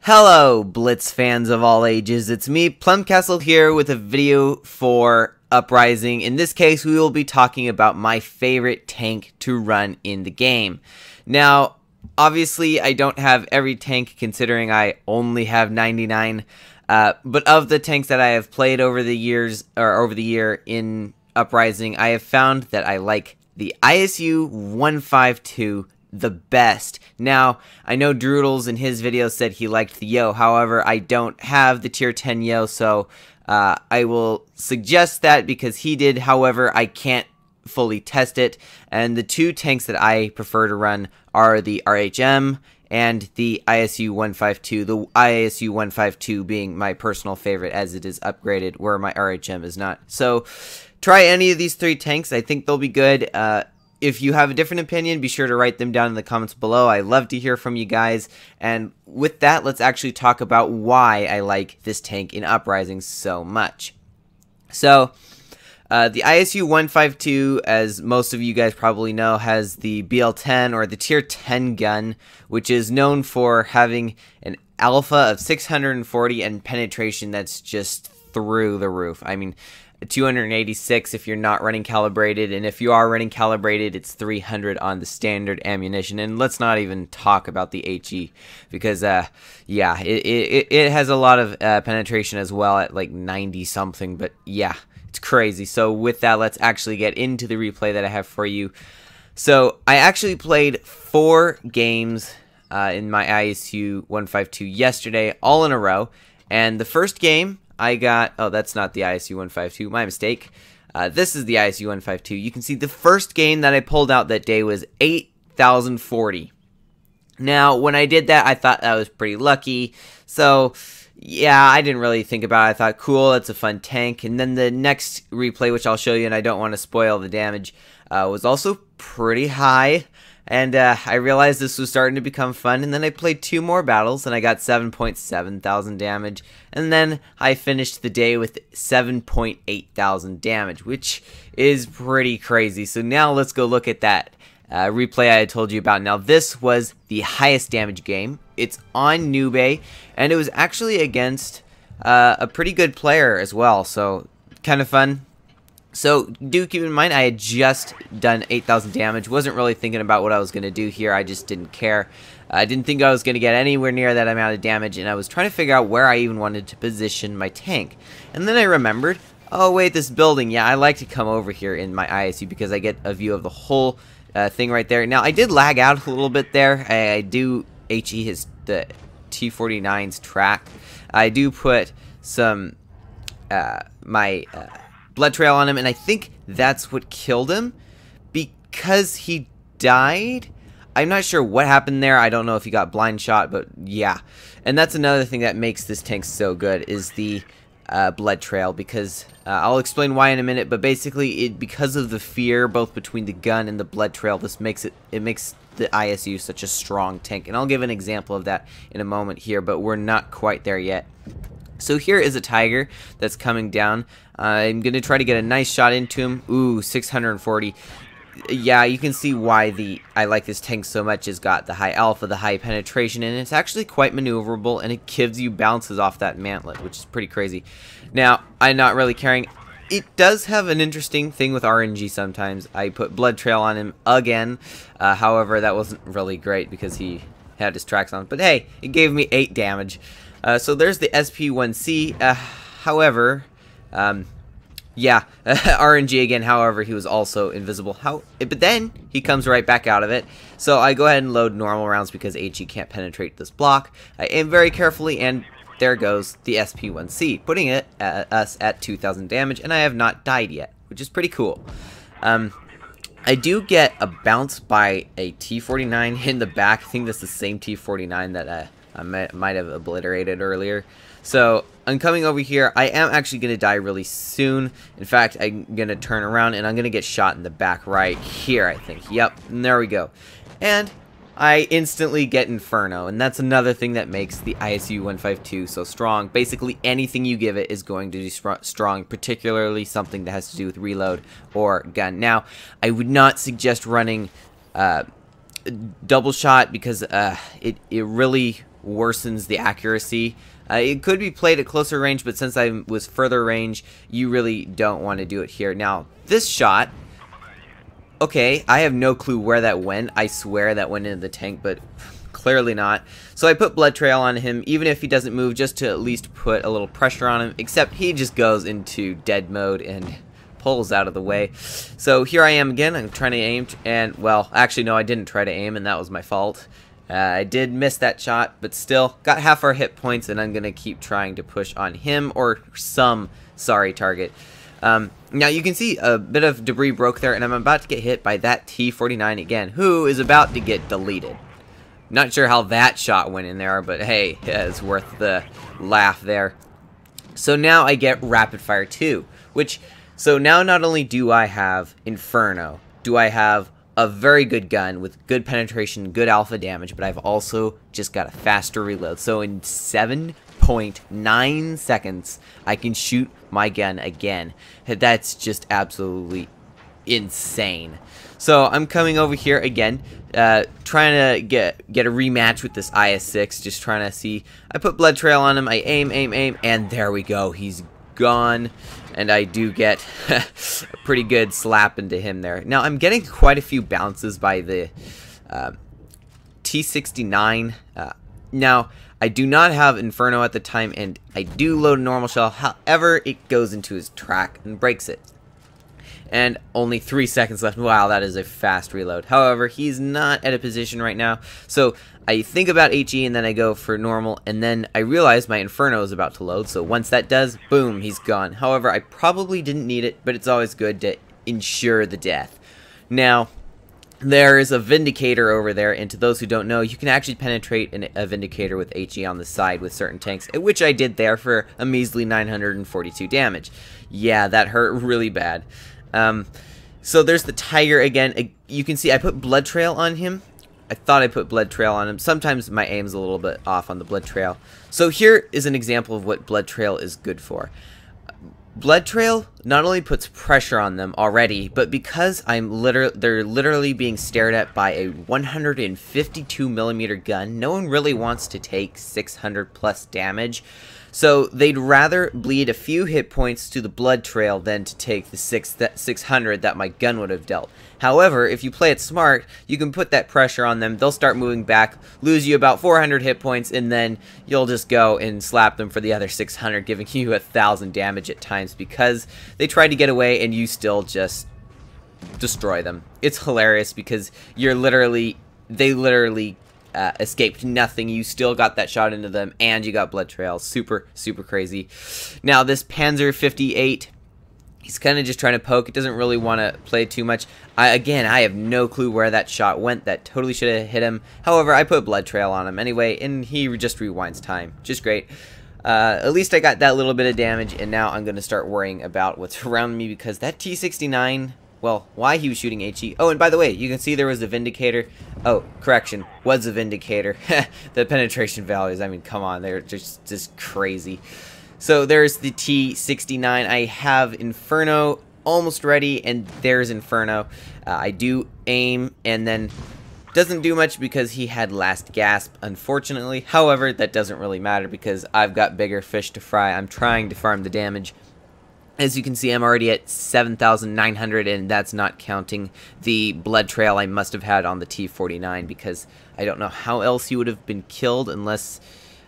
Hello, Blitz fans of all ages. It's me, PlumCastle, here with a video for Uprising. In this case, we will be talking about my favorite tank to run in the game. Now, obviously, I don't have every tank considering I only have 99. But of the tanks that I have played over the years, or over the year in Uprising, I have found that I like the ISU 152 the best. Now, I know Droodles in his video said he liked the Yo, however, I don't have the tier 10 Yo, so I will suggest that because he did. However, I can't fully test it, and the two tanks that I prefer to run are the RHM and the ISU 152, the ISU 152 being my personal favorite as it is upgraded, where my RHM is not. So, try any of these three tanks. I think they'll be good. If you have a different opinion, be sure to write them down in the comments below. I love to hear from you guys. And with that, let's actually talk about why I like this tank in Uprising so much. So, the ISU 152, as most of you guys probably know, has the BL10 or the tier 10 gun, which is known for having an alpha of 640 and penetration that's just through the roof. I mean, 286 if you're not running calibrated, and if you are running calibrated, it's 300 on the standard ammunition. And let's not even talk about the HE, because yeah, it has a lot of penetration as well at like 90 something, but yeah, it's crazy. So with that, let's actually get into the replay that I have for you. So I actually played 4 games in my ISU 152 yesterday, all in a row, and the first game I got, oh, that's not the ISU 152, my mistake. This is the ISU 152. You can see the first game that I pulled out that day was 8,040. Now, when I did that, I thought that was pretty lucky. So, yeah, I didn't really think about it. I thought, cool, that's a fun tank. And then the next replay, which I'll show you, and I don't want to spoil the damage, was also pretty high. And I realized this was starting to become fun, and then I played 2 more battles, and I got 7.7 thousand damage, and then I finished the day with 7.8 thousand damage, which is pretty crazy. So now let's go look at that replay I had told you about. Now, this was the highest damage game. It's on Nube, and it was actually against a pretty good player as well, so kind of fun. So, do keep in mind, I had just done 8,000 damage, wasn't really thinking about what I was going to do here, I just didn't care. I didn't think I was going to get anywhere near that amount of damage, and I was trying to figure out where I even wanted to position my tank. And then I remembered, oh wait, this building, yeah, I like to come over here in my ISU because I get a view of the whole thing right there. Now, I did lag out a little bit there. I do HE the T-49's track. I do put some, my blood trail on him, and I think that's what killed him because he died. I'm not sure what happened there. I don't know if he got blind shot, but yeah. And that's another thing that makes this tank so good is the blood trail, because I'll explain why in a minute, but basically because of the fear both between the gun and the blood trail, this makes it makes the ISU such a strong tank. And I'll give an example of that in a moment here, but we're not quite there yet. So here is a tiger that's coming down. I'm going to try to get a nice shot into him. Ooh, 640. Yeah, you can see why I like this tank so much. It's got the high alpha, the high penetration, and it's actually quite maneuverable, and it gives you bounces off that mantlet, which is pretty crazy. Now, I'm not really caring. It does have an interesting thing with RNG sometimes. I put blood trail on him again. However, that wasn't really great because he had his tracks on. But hey, it gave me 8 damage. So there's the SP1C, however, yeah, RNG again, however, he was also invisible, but then he comes right back out of it, so I go ahead and load normal rounds because HE can't penetrate this block. I aim very carefully, and there goes the SP1C, putting us at 2,000 damage, and I have not died yet, which is pretty cool. I do get a bounce by a T-49 in the back. I think that's the same T-49 that I might have obliterated earlier. So I'm coming over here. I am actually going to die really soon. In fact, I'm going to turn around and I'm going to get shot in the back right here, I think. Yep, and there we go. And I instantly get Inferno, and that's another thing that makes the ISU 152 so strong. Basically, anything you give it is going to be strong, particularly something that has to do with reload or gun. Now, I would not suggest running double shot because it really worsens the accuracy. It could be played at closer range, but since I was further range, you really don't want to do it here. Now, this shot, okay, I have no clue where that went. I swear that went into the tank, but clearly not. So I put Blood Trail on him, even if he doesn't move, just to at least put a little pressure on him, except he just goes into dead mode and pulls out of the way. So here I am again. I'm trying to aim, and, well, actually, no, I didn't try to aim, and that was my fault. I did miss that shot, but still got half our hit points, and I'm going to keep trying to push on him or some sorry target. Now you can see a bit of debris broke there, and I'm about to get hit by that T-49 again, who is about to get deleted. Not sure how that shot went in there, but hey, it's worth the laugh there. So now I get Rapid Fire 2, so now not only do I have Inferno, do I have a very good gun with good penetration, good alpha damage, but I've also just got a faster reload. So in 7.9 seconds, I can shoot my gun again. That's just absolutely insane. So I'm coming over here again, trying to get a rematch with this IS-6, just trying to see. I put Blood Trail on him, I aim, and there we go, he's gone. And I do get a pretty good slap into him there. Now, I'm getting quite a few bounces by the T-69. Now, I do not have Inferno at the time, and I do load a normal shell. However, it goes into his track and breaks it. And only 3 seconds left. Wow, that is a fast reload. However, he's not at a position right now. So I think about HE, and then I go for normal, and then I realize my Inferno is about to load. So once that does, boom, he's gone. However, I probably didn't need it, but it's always good to ensure the death. Now, there is a Vindicator over there, and to those who don't know, you can actually penetrate a Vindicator with HE on the side with certain tanks, which I did there for a measly 942 damage. Yeah, that hurt really bad. So there's the Tiger again. You can see I put Blood Trail on him. I thought I put Blood Trail on him. Sometimes my aim's a little bit off on the Blood Trail. So here is an example of what Blood Trail is good for. Blood Trail not only puts pressure on them already, but because they're literally being stared at by a 152mm gun, no one really wants to take 600 plus damage. So they'd rather bleed a few hit points to the Blood Trail than to take the 600 that my gun would have dealt. However, if you play it smart, you can put that pressure on them. They'll start moving back, lose you about 400 hit points, and then you'll just go and slap them for the other 600, giving you 1,000 damage at times because they tried to get away and you still just destroy them. It's hilarious because they literally escaped nothing. You still got that shot into them, and you got Blood Trail. Super, super crazy. Now, this Panzer 58, he's kind of just trying to poke. It doesn't really want to play too much. Again, I have no clue where that shot went. That totally should have hit him. However, I put Blood Trail on him anyway, and he just rewinds time. Just great. At least I got that little bit of damage, and now I'm going to start worrying about what's around me because that T-69... Well, why he was shooting HE. Oh, and by the way, you can see there was a Vindicator. Oh, correction, was a Vindicator. The penetration values, I mean, come on, they're just crazy. So there's the T-69. I have Inferno almost ready, and there's Inferno. I do aim, and then doesn't do much because he had last gasp, unfortunately. However, that doesn't really matter because I've got bigger fish to fry. I'm trying to farm the damage. As you can see, I'm already at 7,900, and that's not counting the Blood Trail I must have had on the T-49, because I don't know how else he would have been killed unless,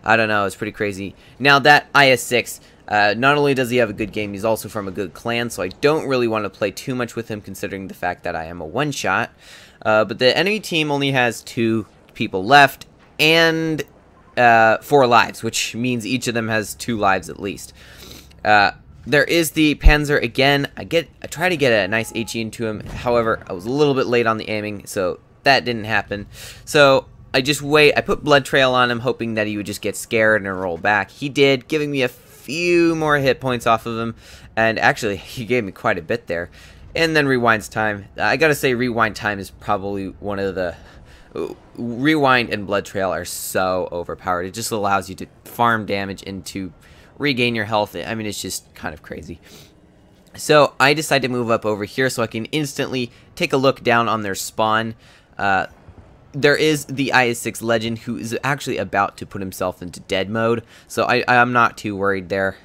I don't know, it's pretty crazy. Now, that IS-6, not only does he have a good game, he's also from a good clan, so I don't really want to play too much with him, considering the fact that I am a one-shot. But the enemy team only has 2 people left, and 4 lives, which means each of them has 2 lives at least. There is the Panzer again. I try to get a nice HE into him. However, I was a little bit late on the aiming, so that didn't happen. So I just wait. I put Blood Trail on him, hoping that he would just get scared and roll back. He did, giving me a few more hit points off of him. And actually, he gave me quite a bit there. And then rewinds time. I gotta say, rewind time is probably one of the... Rewind and Blood Trail are so overpowered. It just allows you to farm damage into... regain your health. I mean, it's just kind of crazy. So I decide to move up over here so I can instantly take a look down on their spawn. there is the IS-6 Legend who is actually about to put himself into dead mode, so I'm not too worried there.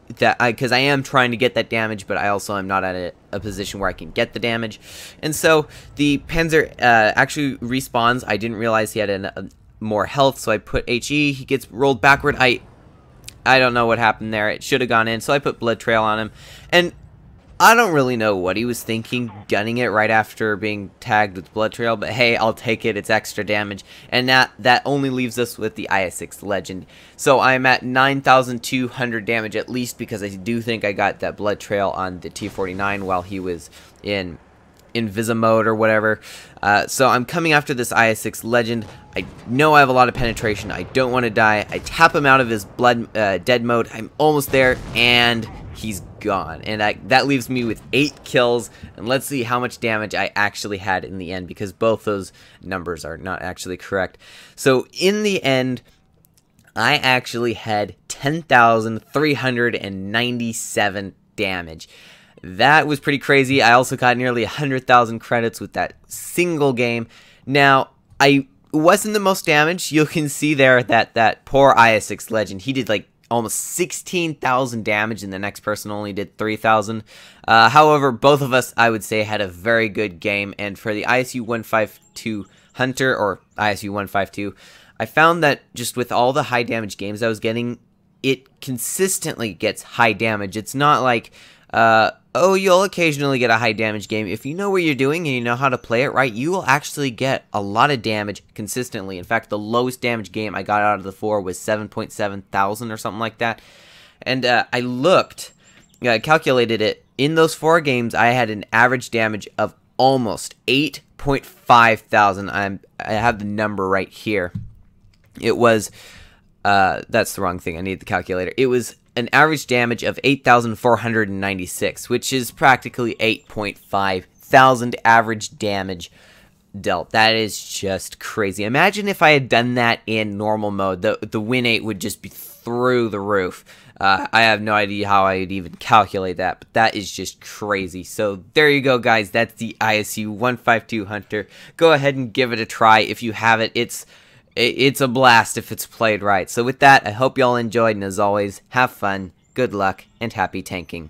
Because I am trying to get that damage, but I also am not at a position where I can get the damage. And so the Panzer actually respawns. I didn't realize he had more health, so I put HE. He gets rolled backward. I don't know what happened there. It should have gone in, so I put Blood Trail on him. And I don't really know what he was thinking, gunning it right after being tagged with Blood Trail, but hey, I'll take it, it's extra damage, and that only leaves us with the IS-6 Legend. So I'm at 9,200 damage at least, because I do think I got that Blood Trail on the T-49 while he was in Invisa mode or whatever. So I'm coming after this IS-6 Legend. I know I have a lot of penetration, I don't want to die. I tap him out of his dead mode, I'm almost there, and he's gone, and that leaves me with 8 kills, and let's see how much damage I actually had in the end, because both those numbers are not actually correct. So in the end, I actually had 10,397 damage. That was pretty crazy. I also got nearly 100,000 credits with that single game. Now, I wasn't the most damage. You can see there that that poor IS-6 Legend, he did like almost 16,000 damage, and the next person only did 3,000. However, both of us, I would say, had a very good game, and for the ISU-152 Hunter, or ISU-152, I found that just with all the high damage games I was getting, it consistently gets high damage. It's not like, oh, you'll occasionally get a high damage game. If you know what you're doing and you know how to play it right, you will actually get a lot of damage consistently. In fact, the lowest damage game I got out of the 4 was 7.7 thousand or something like that. And I looked, I calculated it. In those 4 games, I had an average damage of almost 8.5 thousand. I have the number right here. It was, that's the wrong thing. I need the calculator. It was an average damage of 8,496, which is practically 8.5 thousand average damage dealt. That is just crazy. Imagine if I had done that in normal mode. The win rate would just be through the roof. I have no idea how I'd even calculate that, but that is just crazy. So there you go, guys. That's the ISU-152 Hunter. Go ahead and give it a try if you have it. It's a blast if it's played right. So with that, I hope y'all enjoyed, and as always, have fun, good luck, and happy tanking.